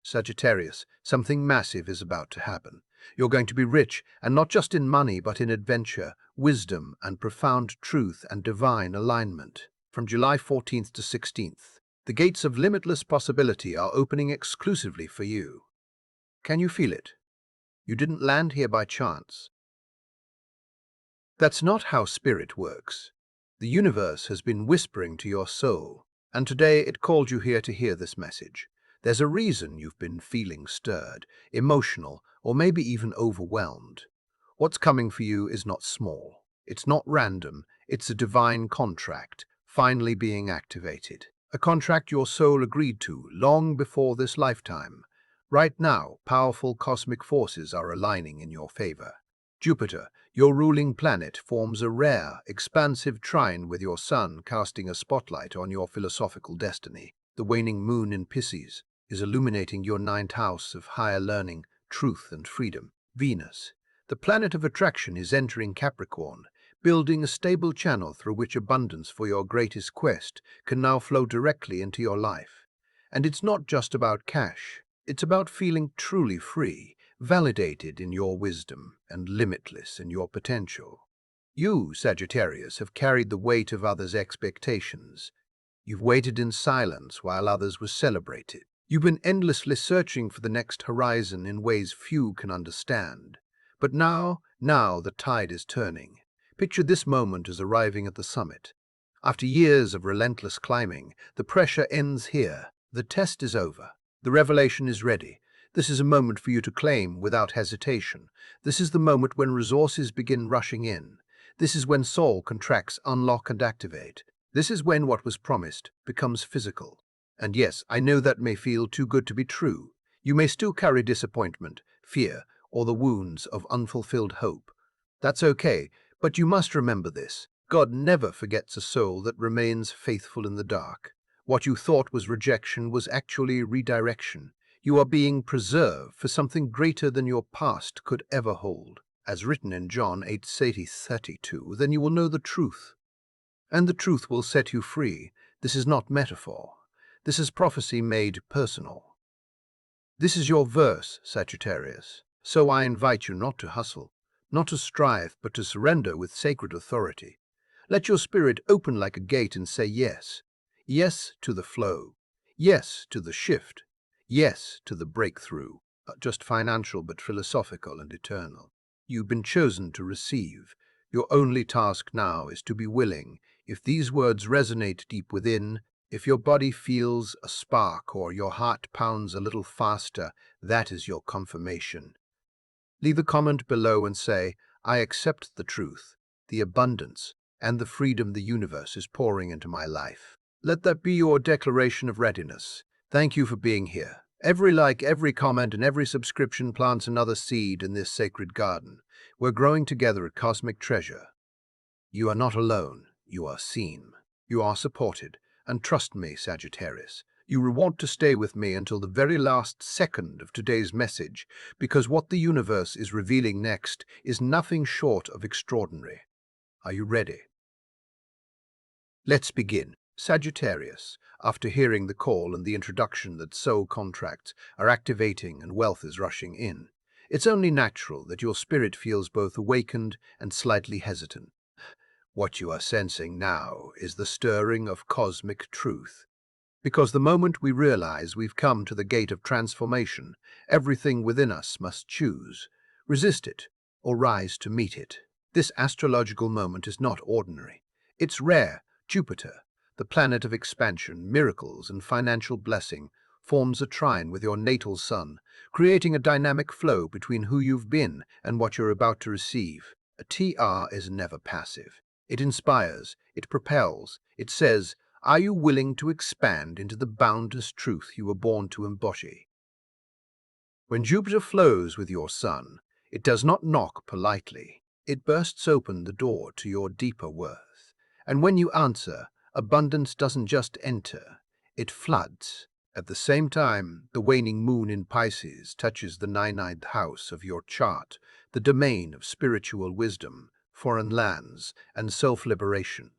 Sagittarius, something massive is about to happen. You're going to be rich, and not just in money, but in adventure, wisdom, and profound truth and divine alignment. From July 14th to 16th, the gates of limitless possibility are opening exclusively for you. Can you feel it? You didn't land here by chance. That's not how spirit works. The universe has been whispering to your soul, and today it called you here to hear this message. There's a reason you've been feeling stirred, emotional, or maybe even overwhelmed. What's coming for you is not small. It's not random. It's a divine contract, finally being activated. A contract your soul agreed to long before this lifetime. Right now, powerful cosmic forces are aligning in your favor. Jupiter, your ruling planet, forms a rare, expansive trine with your sun, casting a spotlight on your philosophical destiny. The waning moon in Pisces is illuminating your ninth house of higher learning, truth, and freedom. Venus, the planet of attraction, is entering Capricorn, building a stable channel through which abundance for your greatest quest can now flow directly into your life. And it's not just about cash. It's about feeling truly free, validated in your wisdom, and limitless in your potential. You, Sagittarius, have carried the weight of others' expectations. You've waited in silence while others were celebrated. You've been endlessly searching for the next horizon in ways few can understand. But now the tide is turning. Picture this moment as arriving at the summit. After years of relentless climbing, the pressure ends here. The test is over. The revelation is ready. This is a moment for you to claim without hesitation. This is the moment when resources begin rushing in. This is when soul contracts unlock and activate. This is when what was promised becomes physical. And yes, I know that may feel too good to be true. You may still carry disappointment, fear, or the wounds of unfulfilled hope. That's okay, but you must remember this. God never forgets a soul that remains faithful in the dark. What you thought was rejection was actually redirection. You are being preserved for something greater than your past could ever hold. As written in John 8:32, then you will know the truth, and the truth will set you free. This is not metaphor. This is prophecy made personal. This is your verse, Sagittarius. So I invite you not to hustle, not to strive, but to surrender with sacred authority. Let your spirit open like a gate and say yes. Yes to the flow. Yes to the shift. Yes to the breakthrough. Not just financial, but philosophical and eternal. You've been chosen to receive. Your only task now is to be willing. If these words resonate deep within, if your body feels a spark or your heart pounds a little faster, that is your confirmation. Leave a comment below and say, I accept the truth, the abundance, and the freedom the universe is pouring into my life. Let that be your declaration of readiness. Thank you for being here. Every like, every comment, and every subscription plants another seed in this sacred garden. We're growing together at Cosmic Treasure. You are not alone. You are seen. You are supported. And trust me, Sagittarius, you will want to stay with me until the very last second of today's message, because what the universe is revealing next is nothing short of extraordinary. Are you ready? Let's begin. Sagittarius, after hearing the call and the introduction that soul contracts are activating and wealth is rushing in, it's only natural that your spirit feels both awakened and slightly hesitant. What you are sensing now is the stirring of cosmic truth. Because the moment we realize we've come to the gate of transformation, everything within us must choose, resist it, or rise to meet it. This astrological moment is not ordinary. It's rare. Jupiter, the planet of expansion, miracles, and financial blessing, forms a trine with your natal sun, creating a dynamic flow between who you've been and what you're about to receive. A TR is never passive. It inspires, it propels, it says, are you willing to expand into the boundless truth you were born to embody? When Jupiter flows with your sun, it does not knock politely. It bursts open the door to your deeper worth. And when you answer, abundance doesn't just enter, it floods. At the same time, the waning moon in Pisces touches the ninth house of your chart, the domain of spiritual wisdom, foreign lands, and self-liberation.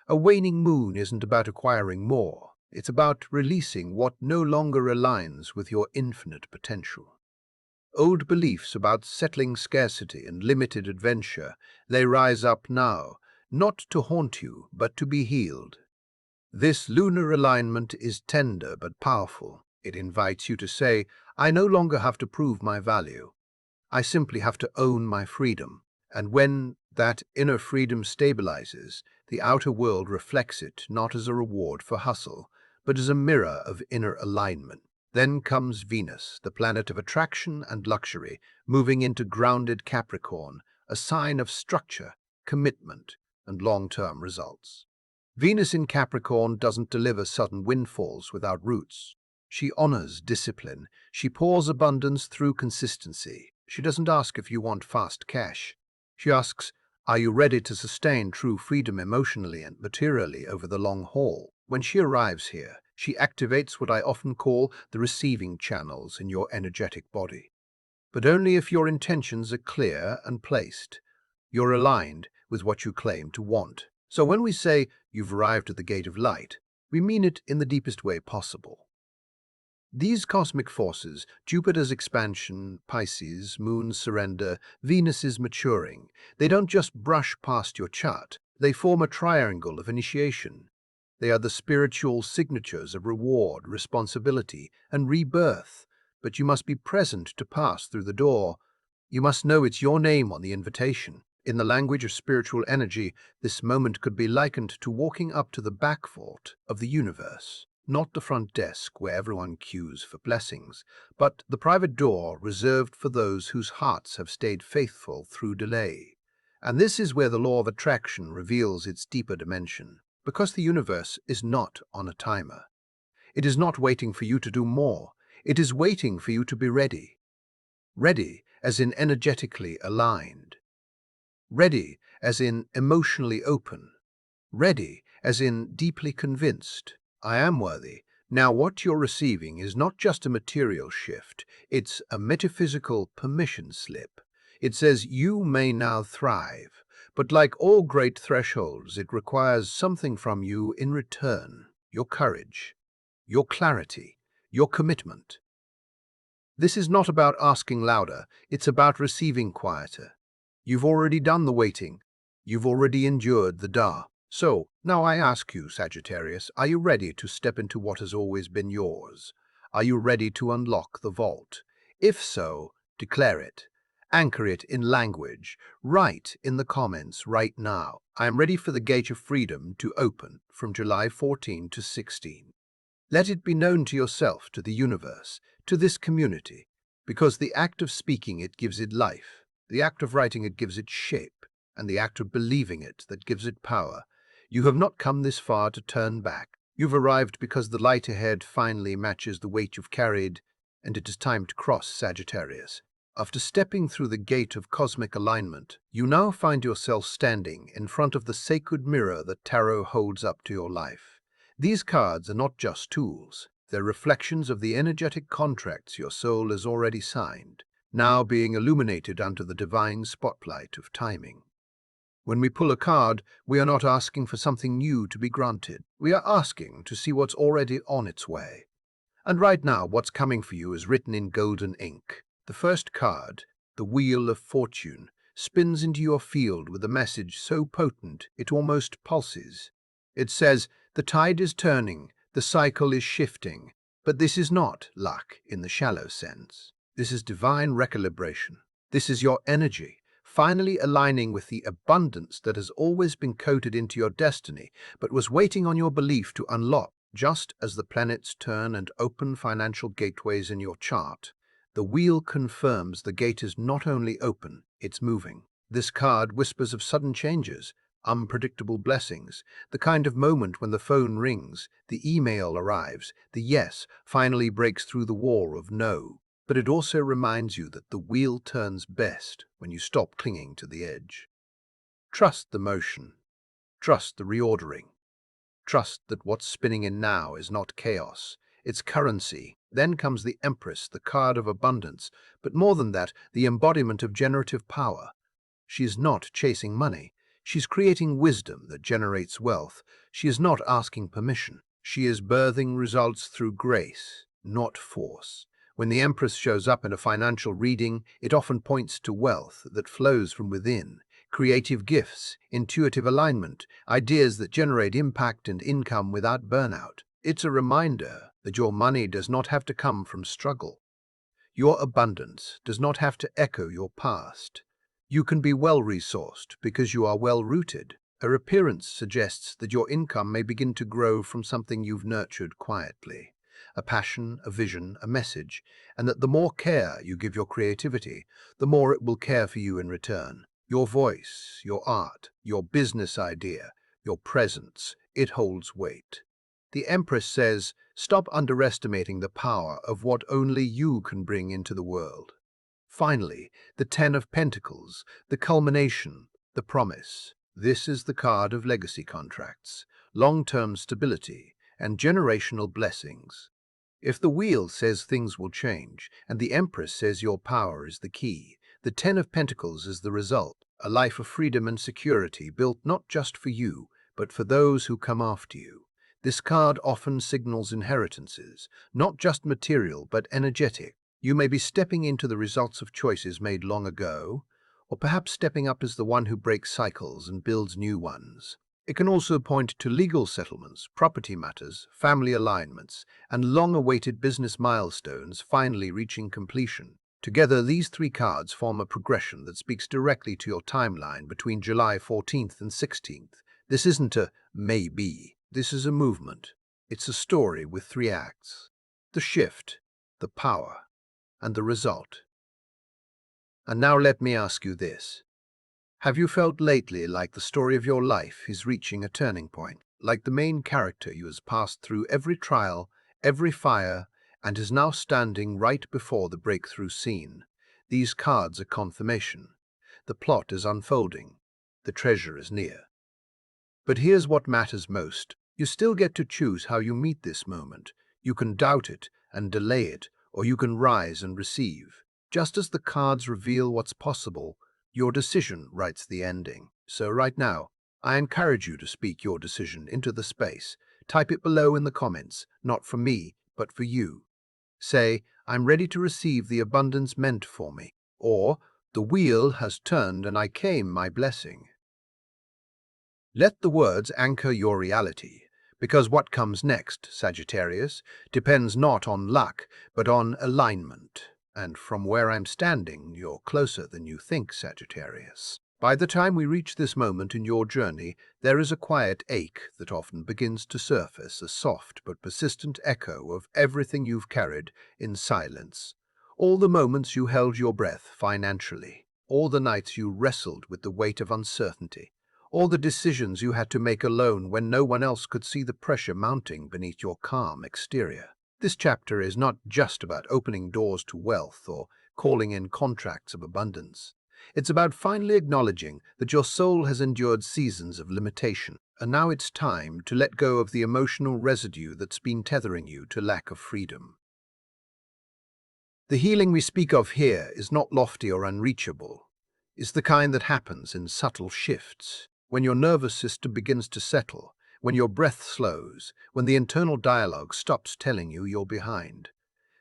A waning moon isn't about acquiring more, It's about releasing what no longer aligns with your infinite potential. Old beliefs about settling scarcity and limited adventure, they rise up now, not to haunt you, but to be healed. This lunar alignment is tender but powerful. It invites you to say, I no longer have to prove my value. I simply have to own my freedom. And when that inner freedom stabilizes, the outer world reflects it not as a reward for hustle, but as a mirror of inner alignment. Then comes Venus, the planet of attraction and luxury, moving into grounded Capricorn, a sign of structure, commitment, and long-term results. Venus in Capricorn doesn't deliver sudden windfalls without roots. She honors discipline. She pours abundance through consistency. She doesn't ask if you want fast cash. She asks, are you ready to sustain true freedom emotionally and materially over the long haul? When she arrives here, she activates what I often call the receiving channels in your energetic body. But only if your intentions are clear and placed. You're aligned with what you claim to want. So when we say you've arrived at the gate of light, we mean it in the deepest way possible. These cosmic forces, Jupiter's expansion, Pisces, Moon's surrender, Venus's maturing, they don't just brush past your chart, they form a triangle of initiation. They are the spiritual signatures of reward, responsibility, and rebirth. But you must be present to pass through the door. You must know it's your name on the invitation. In the language of spiritual energy, this moment could be likened to walking up to the back vault of the universe. Not the front desk where everyone queues for blessings, but the private door reserved for those whose hearts have stayed faithful through delay. And this is where the law of attraction reveals its deeper dimension, because the universe is not on a timer. It is not waiting for you to do more. It is waiting for you to be ready. Ready as in energetically aligned. Ready as in emotionally open. Ready as in deeply convinced. I am worthy. Now what you're receiving is not just a material shift, it's a metaphysical permission slip. It says you may now thrive, but like all great thresholds, it requires something from you in return. Your courage, your clarity, your commitment. This is not about asking louder, it's about receiving quieter. You've already done the waiting. You've already endured the da. So, now I ask you, Sagittarius, are you ready to step into what has always been yours? Are you ready to unlock the vault? If so, declare it. Anchor it in language. Write in the comments right now. I am ready for the gate of freedom to open from July 14 to 16. Let it be known to yourself, to the universe, to this community, because the act of speaking it gives it life, the act of writing it gives it shape, and the act of believing it that gives it power. You have not come this far to turn back. You've arrived because the light ahead finally matches the weight you've carried, and it is time to cross Sagittarius. After stepping through the gate of cosmic alignment, you now find yourself standing in front of the sacred mirror that tarot holds up to your life. These cards are not just tools. They're reflections of the energetic contracts your soul has already signed, now being illuminated under the divine spotlight of timing. When we pull a card, we are not asking for something new to be granted. We are asking to see what's already on its way. And right now, what's coming for you is written in golden ink. The first card, the Wheel of Fortune, spins into your field with a message so potent it almost pulses. It says, the tide is turning, the cycle is shifting, but this is not luck in the shallow sense. This is divine recalibration. This is your energy, finally aligning with the abundance that has always been coded into your destiny, but was waiting on your belief to unlock. Just as the planets turn and open financial gateways in your chart, the wheel confirms the gate is not only open, it's moving. This card whispers of sudden changes, unpredictable blessings, the kind of moment when the phone rings, the email arrives, the yes finally breaks through the wall of no. But it also reminds you that the wheel turns best when you stop clinging to the edge. Trust the motion. Trust the reordering. Trust that what's spinning in now is not chaos. It's currency. Then comes the Empress, the card of abundance, but more than that, the embodiment of generative power. She is not chasing money. She's creating wisdom that generates wealth. She is not asking permission. She is birthing results through grace, not force. When the Empress shows up in a financial reading, it often points to wealth that flows from within, creative gifts, intuitive alignment, ideas that generate impact and income without burnout. It's a reminder that your money does not have to come from struggle. Your abundance does not have to echo your past. You can be well-resourced because you are well-rooted. Her appearance suggests that your income may begin to grow from something you've nurtured quietly, a passion, a vision, a message, and that the more care you give your creativity, the more it will care for you in return. Your voice, your art, your business idea, your presence, it holds weight. The Empress says, stop underestimating the power of what only you can bring into the world. Finally, the Ten of Pentacles, the culmination, the promise. This is the card of legacy contracts, long-term stability, and generational blessings. If the wheel says things will change, and the Empress says your power is the key, the Ten of Pentacles is the result, a life of freedom and security built not just for you, but for those who come after you. This card often signals inheritances, not just material but energetic. You may be stepping into the results of choices made long ago, or perhaps stepping up as the one who breaks cycles and builds new ones. It can also point to legal settlements, property matters, family alignments, and long-awaited business milestones finally reaching completion. Together, these three cards form a progression that speaks directly to your timeline between July 14th and 16th. This isn't a maybe. This is a movement. It's a story with three acts: the shift, the power, and the result. And now let me ask you this. Have you felt lately like the story of your life is reaching a turning point? Like the main character who has passed through every trial, every fire, and is now standing right before the breakthrough scene? These cards are confirmation. The plot is unfolding. The treasure is near. But here's what matters most. You still get to choose how you meet this moment. You can doubt it and delay it, or you can rise and receive. Just as the cards reveal what's possible, your decision writes the ending. So right now, I encourage you to speak your decision into the space. Type it below in the comments, not for me, but for you. Say, I'm ready to receive the abundance meant for me, or the wheel has turned and I claim my blessing. Let the words anchor your reality, because what comes next, Sagittarius, depends not on luck, but on alignment. And from where I'm standing, you're closer than you think, Sagittarius. By the time we reach this moment in your journey, there is a quiet ache that often begins to surface, a soft but persistent echo of everything you've carried in silence. All the moments you held your breath financially, all the nights you wrestled with the weight of uncertainty, all the decisions you had to make alone when no one else could see the pressure mounting beneath your calm exterior. This chapter is not just about opening doors to wealth or calling in contracts of abundance. It's about finally acknowledging that your soul has endured seasons of limitation, and now it's time to let go of the emotional residue that's been tethering you to lack of freedom. The healing we speak of here is not lofty or unreachable. It's the kind that happens in subtle shifts. When your nervous system begins to settle, when your breath slows, when the internal dialogue stops telling you you're behind.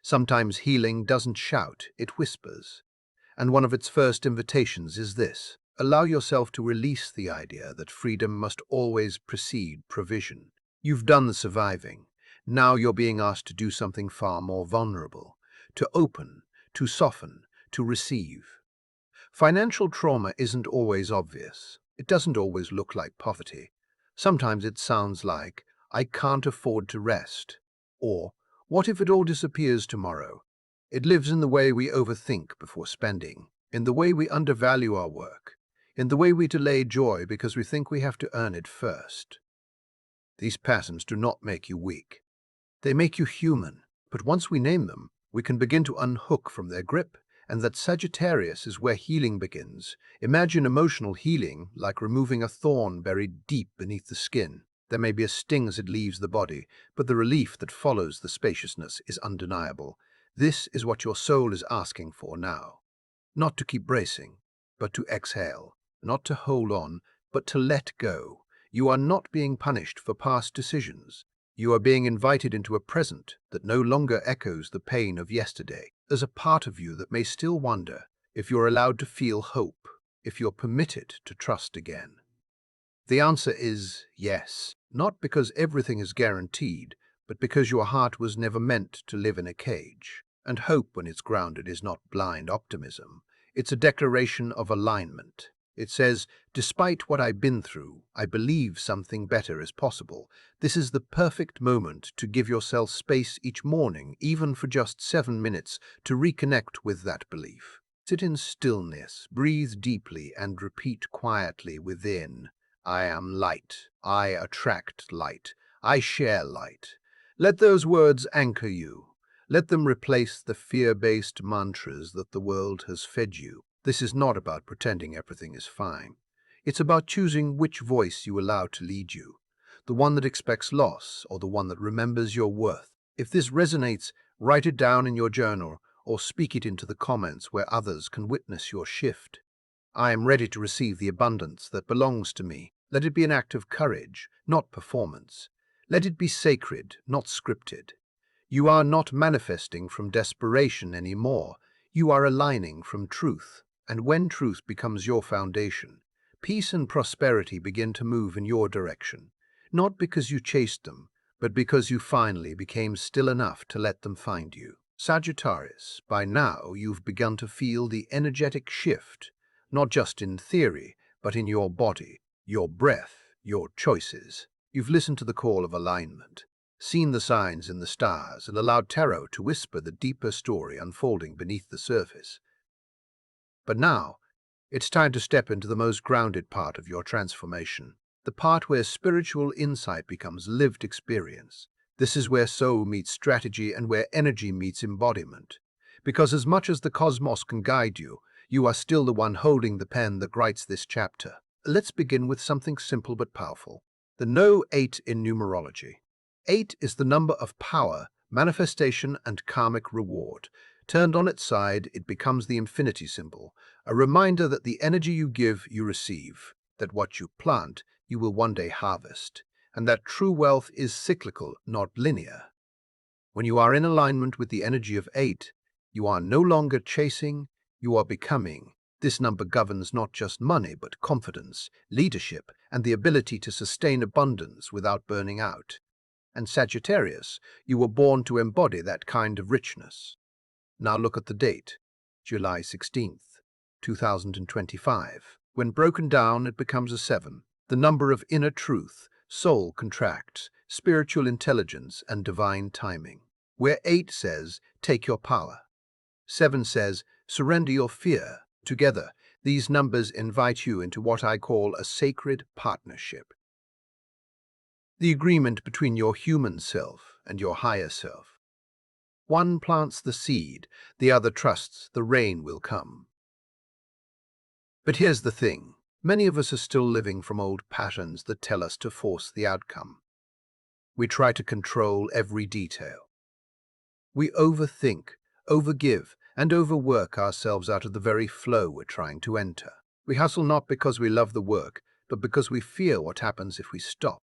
Sometimes healing doesn't shout, it whispers. And one of its first invitations is this: allow yourself to release the idea that freedom must always precede provision. You've done the surviving. Now you're being asked to do something far more vulnerable, to open, to soften, to receive. Financial trauma isn't always obvious. It doesn't always look like poverty. Sometimes it sounds like, I can't afford to rest, or what if it all disappears tomorrow? It lives in the way we overthink before spending, in the way we undervalue our work, in the way we delay joy because we think we have to earn it first. These patterns do not make you weak. They make you human, but once we name them, we can begin to unhook from their grip. And that Sagittarius is where healing begins. Imagine emotional healing like removing a thorn buried deep beneath the skin. There may be a sting as it leaves the body, but the relief that follows the spaciousness is undeniable. This is what your soul is asking for now. Not to keep bracing, but to exhale. Not to hold on, but to let go. You are not being punished for past decisions. You are being invited into a present that no longer echoes the pain of yesterday. There's a part of you that may still wonder if you're allowed to feel hope, if you're permitted to trust again. The answer is yes, not because everything is guaranteed, but because your heart was never meant to live in a cage. And hope, when it's grounded, is not blind optimism. It's a declaration of alignment. It says, despite what I've been through, I believe something better is possible. This is the perfect moment to give yourself space each morning, even for just 7 minutes, to reconnect with that belief. Sit in stillness, breathe deeply, and repeat quietly within, I am light. I attract light. I share light. Let those words anchor you. Let them replace the fear-based mantras that the world has fed you. This is not about pretending everything is fine. It's about choosing which voice you allow to lead you, the one that expects loss or the one that remembers your worth. If this resonates, write it down in your journal or speak it into the comments where others can witness your shift. I am ready to receive the abundance that belongs to me. Let it be an act of courage, not performance. Let it be sacred, not scripted. You are not manifesting from desperation anymore. You are aligning from truth. And when truth becomes your foundation, peace and prosperity begin to move in your direction. Not because you chased them, but because you finally became still enough to let them find you. Sagittarius, by now you've begun to feel the energetic shift, not just in theory, but in your body, your breath, your choices. You've listened to the call of alignment, seen the signs in the stars, and allowed tarot to whisper the deeper story unfolding beneath the surface. But now, it's time to step into the most grounded part of your transformation, the part where spiritual insight becomes lived experience. This is where soul meets strategy and where energy meets embodiment. Because as much as the cosmos can guide you, you are still the one holding the pen that writes this chapter. Let's begin with something simple but powerful. The No 8 in numerology. 8 is the number of power, manifestation, and karmic reward. Turned on its side, it becomes the infinity symbol, a reminder that the energy you give, you receive, that what you plant, you will one day harvest, and that true wealth is cyclical, not linear. When you are in alignment with the energy of 8, you are no longer chasing, you are becoming. This number governs not just money, but confidence, leadership, and the ability to sustain abundance without burning out. And Sagittarius, you were born to embody that kind of richness. Now look at the date, July 16th, 2025. When broken down, it becomes a 7, the number of inner truth, soul contracts, spiritual intelligence, and divine timing. Where 8 says, take your power. 7 says, surrender your fear. Together, these numbers invite you into what I call a sacred partnership. The agreement between your human self and your higher self. One plants the seed, the other trusts the rain will come. But here's the thing. Many of us are still living from old patterns that tell us to force the outcome. We try to control every detail. We overthink, overgive, and overwork ourselves out of the very flow we're trying to enter. We hustle not because we love the work, but because we fear what happens if we stop.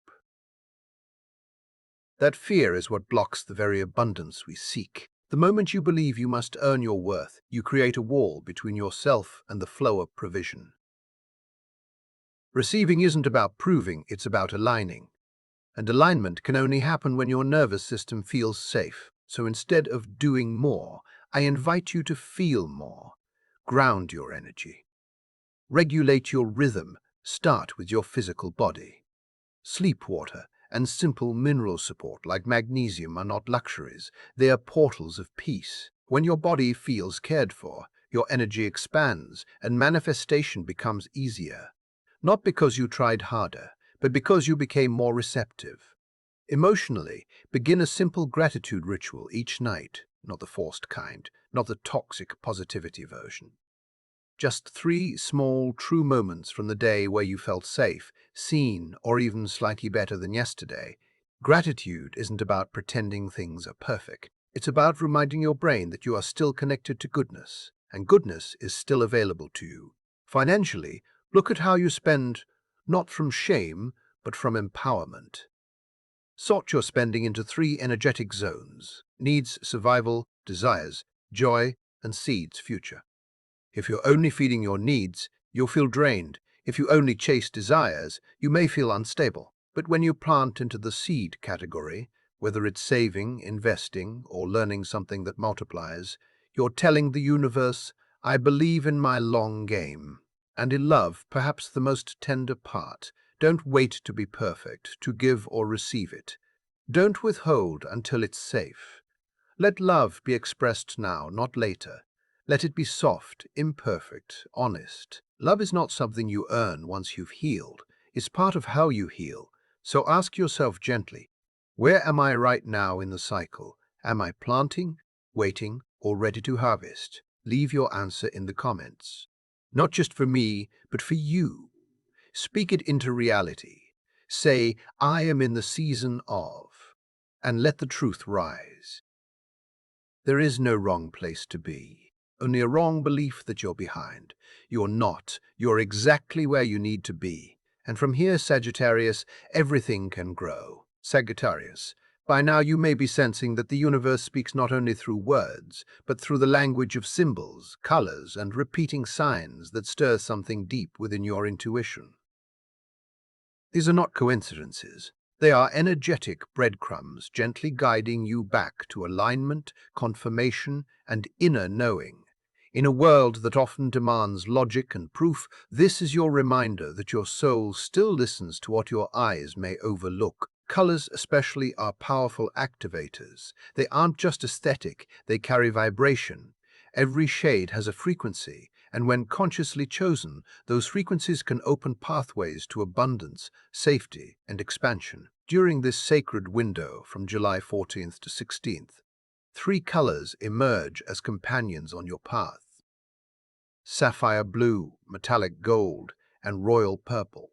That fear is what blocks the very abundance we seek. The moment you believe you must earn your worth, you create a wall between yourself and the flow of provision. Receiving isn't about proving, it's about aligning. And alignment can only happen when your nervous system feels safe. So instead of doing more, I invite you to feel more. Ground your energy. Regulate your rhythm. Start with your physical body. Sleep water and simple mineral support like magnesium are not luxuries. They are portals of peace. When your body feels cared for, your energy expands and manifestation becomes easier. Not because you tried harder, but because you became more receptive. Emotionally, begin a simple gratitude ritual each night, not the forced kind, not the toxic positivity version. Just 3 small, true moments from the day where you felt safe, seen, or even slightly better than yesterday. Gratitude isn't about pretending things are perfect. It's about reminding your brain that you are still connected to goodness, and goodness is still available to you. Financially, look at how you spend, not from shame, but from empowerment. Sort your spending into 3 energetic zones: needs, survival; desires, joy; and seeds, future. If you're only feeding your needs, you'll feel drained. If you only chase desires, you may feel unstable. But when you plant into the seed category, whether it's saving, investing, or learning something that multiplies, you're telling the universe, I believe in my long game. And in love, perhaps the most tender part, don't wait to be perfect, to give or receive it. Don't withhold until it's safe. Let love be expressed now, not later. Let it be soft, imperfect, honest. Love is not something you earn once you've healed. It's part of how you heal. So ask yourself gently, where am I right now in the cycle? Am I planting, waiting, or ready to harvest? Leave your answer in the comments. Not just for me, but for you. Speak it into reality. Say, I am in the season of, and let the truth rise. There is no wrong place to be, only a wrong belief that you're behind. You're not. You're exactly where you need to be. And from here, Sagittarius, everything can grow. Sagittarius, by now you may be sensing that the universe speaks not only through words, but through the language of symbols, colors, and repeating signs that stir something deep within your intuition. These are not coincidences. They are energetic breadcrumbs gently guiding you back to alignment, confirmation, and inner knowing. In a world that often demands logic and proof, this is your reminder that your soul still listens to what your eyes may overlook. Colors especially are powerful activators. They aren't just aesthetic, they carry vibration. Every shade has a frequency, and when consciously chosen, those frequencies can open pathways to abundance, safety, and expansion. During this sacred window from July 14th to 16th, 3 colors emerge as companions on your path: sapphire blue, metallic gold, and royal purple.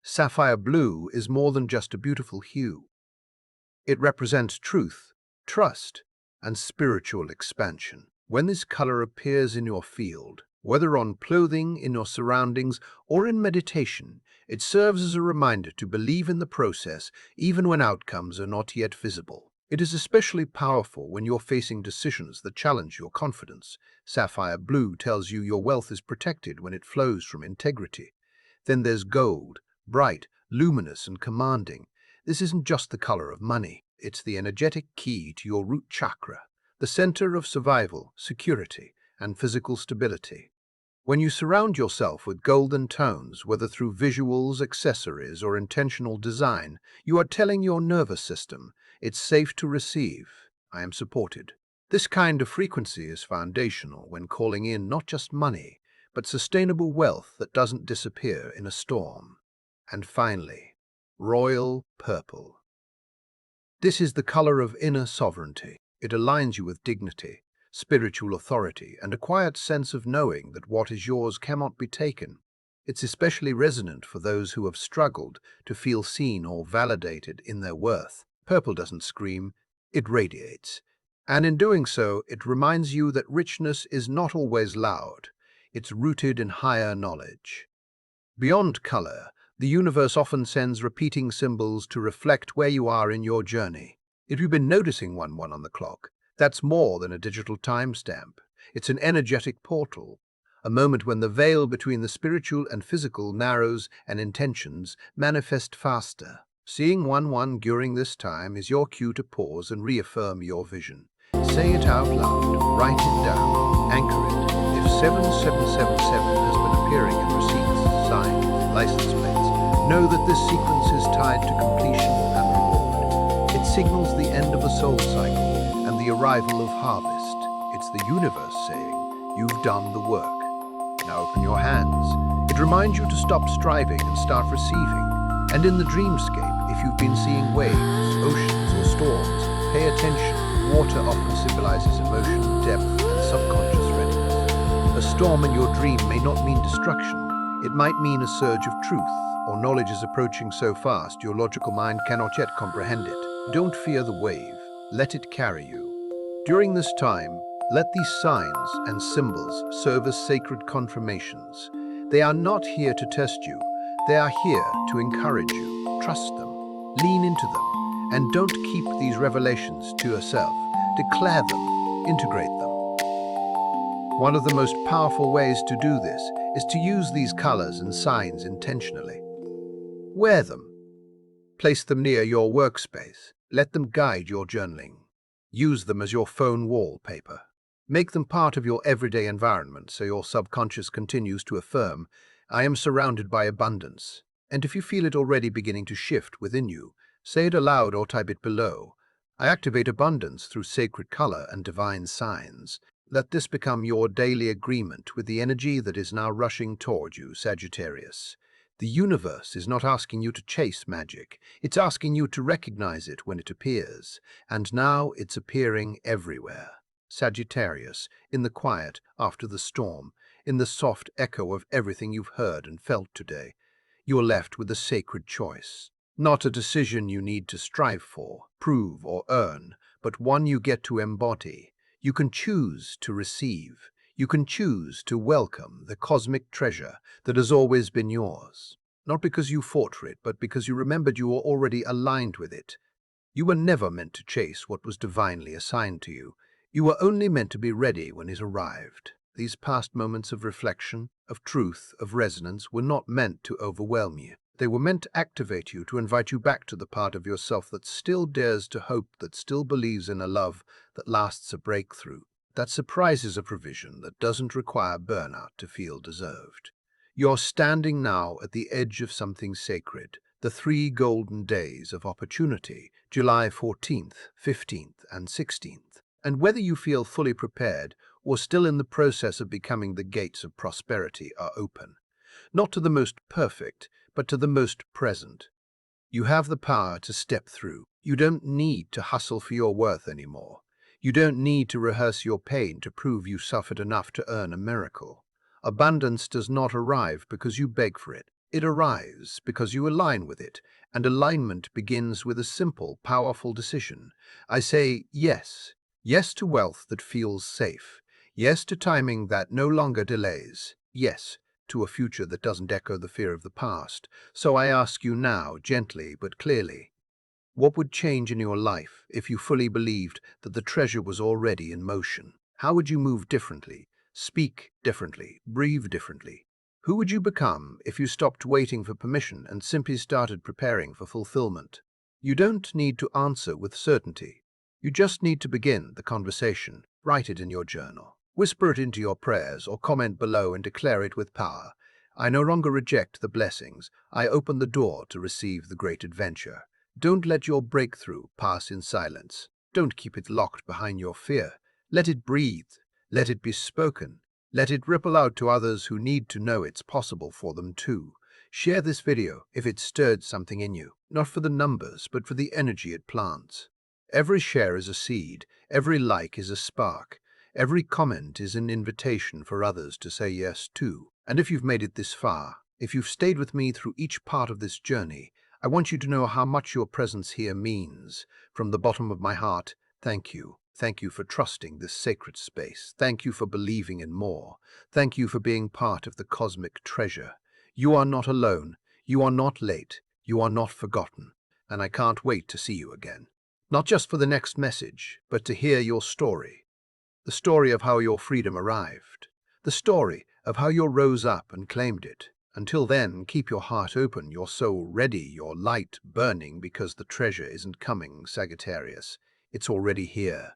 Sapphire blue is more than just a beautiful hue. It represents truth, trust, and spiritual expansion. When this color appears in your field, whether on clothing, in your surroundings, or in meditation, it serves as a reminder to believe in the process even when outcomes are not yet visible. It is especially powerful when you're facing decisions that challenge your confidence. Sapphire blue tells you your wealth is protected when it flows from integrity. Then there's gold, bright, luminous, and commanding. This isn't just the color of money. It's the energetic key to your root chakra, the center of survival, security, and physical stability. When you surround yourself with golden tones, whether through visuals, accessories, or intentional design, you are telling your nervous system, it's safe to receive. I am supported. This kind of frequency is foundational when calling in not just money, but sustainable wealth that doesn't disappear in a storm. And finally, royal purple. This is the color of inner sovereignty. It aligns you with dignity, spiritual authority, and a quiet sense of knowing that what is yours cannot be taken. It's especially resonant for those who have struggled to feel seen or validated in their worth. Purple doesn't scream, it radiates. And in doing so, it reminds you that richness is not always loud. It's rooted in higher knowledge. Beyond color, the universe often sends repeating symbols to reflect where you are in your journey. If you've been noticing 1-1 on the clock, that's more than a digital timestamp. It's an energetic portal, a moment when the veil between the spiritual and physical narrows and intentions manifest faster. Seeing 1-1 during this time is your cue to pause and reaffirm your vision. Say it out loud, write it down, anchor it. If 7777 has been appearing in receipts, signs, license plates, know that this sequence is tied to completion and reward. It signals the end of a soul cycle and the arrival of harvest. It's the universe saying, you've done the work. Now open your hands. It reminds you to stop striving and start receiving. And in the dreamscape, if you've been seeing waves, oceans, or storms, pay attention. Water often symbolizes emotion, depth, and subconscious readiness. A storm in your dream may not mean destruction. It might mean a surge of truth, or knowledge is approaching so fast your logical mind cannot yet comprehend it. Don't fear the wave. Let it carry you. During this time, let these signs and symbols serve as sacred confirmations. They are not here to test you. They are here to encourage you. Trust them. Lean into them, and don't keep these revelations to yourself. Declare them, integrate them. One of the most powerful ways to do this is to use these colors and signs intentionally. Wear them. Place them near your workspace. Let them guide your journaling. Use them as your phone wallpaper. Make them part of your everyday environment so your subconscious continues to affirm, I am surrounded by abundance. And if you feel it already beginning to shift within you, say it aloud or type it below. I activate abundance through sacred color and divine signs. Let this become your daily agreement with the energy that is now rushing toward you, Sagittarius. The universe is not asking you to chase magic. It's asking you to recognize it when it appears. And now it's appearing everywhere. Sagittarius, in the quiet after the storm, in the soft echo of everything you've heard and felt today, you're left with a sacred choice. Not a decision you need to strive for, prove, or earn, but one you get to embody. You can choose to receive. You can choose to welcome the cosmic treasure that has always been yours. Not because you fought for it, but because you remembered you were already aligned with it. You were never meant to chase what was divinely assigned to you. You were only meant to be ready when it arrived. These past moments of reflection, of truth, of resonance were not meant to overwhelm you. They were meant to activate you, to invite you back to the part of yourself that still dares to hope, that still believes in a love that lasts a breakthrough, that surprises a provision that doesn't require burnout to feel deserved. You're standing now at the edge of something sacred, the 3 golden days of opportunity, July 14th, 15th, and 16th. And whether you feel fully prepared or still in the process of becoming, the gates of prosperity are open. Not to the most perfect, but to the most present. You have the power to step through. You don't need to hustle for your worth anymore. You don't need to rehearse your pain to prove you suffered enough to earn a miracle. Abundance does not arrive because you beg for it. It arrives because you align with it, and alignment begins with a simple, powerful decision. I say yes. Yes to wealth that feels safe. Yes to timing that no longer delays. Yes to a future that doesn't echo the fear of the past. So I ask you now, gently but clearly, what would change in your life if you fully believed that the treasure was already in motion? How would you move differently, speak differently, breathe differently? Who would you become if you stopped waiting for permission and simply started preparing for fulfillment? You don't need to answer with certainty. You just need to begin the conversation. Write it in your journal. Whisper it into your prayers or comment below and declare it with power. I no longer reject the blessings. I open the door to receive the great adventure. Don't let your breakthrough pass in silence. Don't keep it locked behind your fear. Let it breathe. Let it be spoken. Let it ripple out to others who need to know it's possible for them too. Share this video if it stirred something in you, not for the numbers, but for the energy it plants. Every share is a seed. Every like is a spark. Every comment is an invitation for others to say yes too. And if you've made it this far, if you've stayed with me through each part of this journey, I want you to know how much your presence here means. From the bottom of my heart, thank you. Thank you for trusting this sacred space. Thank you for believing in more. Thank you for being part of the cosmic treasure. You are not alone. You are not late. You are not forgotten. And I can't wait to see you again. Not just for the next message, but to hear your story. The story of how your freedom arrived. The story of how you rose up and claimed it. Until then, keep your heart open, your soul ready, your light burning, because the treasure isn't coming, Sagittarius. It's already here.